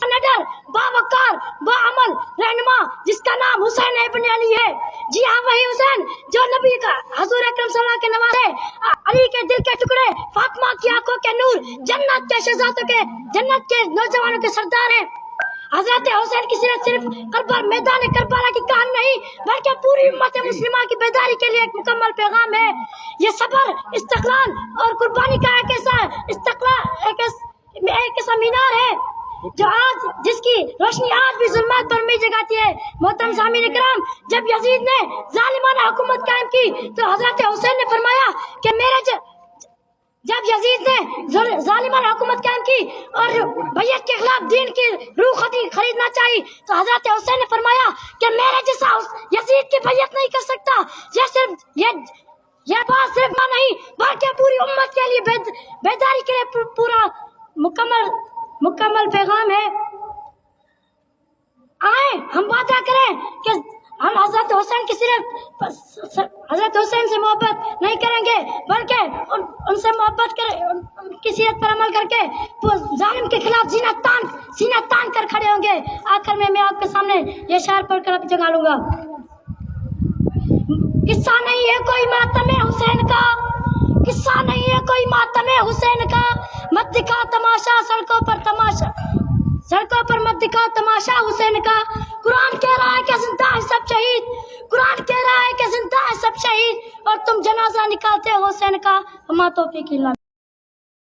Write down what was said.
نڈر باوقار باعمل رہنما جس کا نام حسین ابن علی ہے. جی ہاں وہی حسین جو نبی کا حضور اکرم صلی اللہ علیہ وسلم کے نواسے، علی کے دل کے ٹکڑے، فاطمہ کی آنکھوں کے نور، جنت کے شہزادوں کے، جنت کے نوجوانوں کے سردار ہیں. حضرت حسین کی سیرت صرف میدان کربلا کی کہانی نہیں بلکہ پوری امت مسلمہ کی بیداری کے لیے ایک مکمل پیغام ہے. یہ صبر، استقلال اور قربانی کا ایک ایسا مینار ہے جو آج جس کی روشنی آج بھی ظلمات پر امید جگاتی ہے. محترم سامعین کرام، جب یزید نے ظالمانہ حکومت قائم کی تو حضرت حسین نے فرمایا کہ جب یزید نے ظالمانہ حکومت قائم کی اور بیعت کے خلاف دین کی روح خریدنا چاہی تو حضرت حسین نے فرمایا کہ میرے جیسا یزید کی بیعت نہیں کر سکتا. یہ بات صرف ماں نہیں بلکہ پوری امت کے لیے بیداری کے لیے پورا مکمل پیغام ہے. آئیں ہم وعدہ کریں کہ ہم حضرت حسین کی صرف حضرت حسین سے محبت نہیں کریں گے بلکہ ان سے محبت کریں، ان کی سیرت پر عمل کر کے ظالم کے خلاف سینہ تان کر کھڑے ہوں گے. آخر میں آپ کے سامنے یہ شعر پڑھ کر جگا لوں گا. قصہ نہیں ہے کوئی ماتم حسین کا، قصہ نہیں ہے کوئی ماتم حسین کا، مت دکھا تماشا سڑکوں پر مت دکھا تماشا حسین کا. قرآن کہہ رہا ہے کہ زندہ ہے سب شہید، قرآن کہہ رہا ہے کہ زندہ ہے سب شہید، اور تم جنازہ نکالتے ہو حسین کا. وما توفیق الا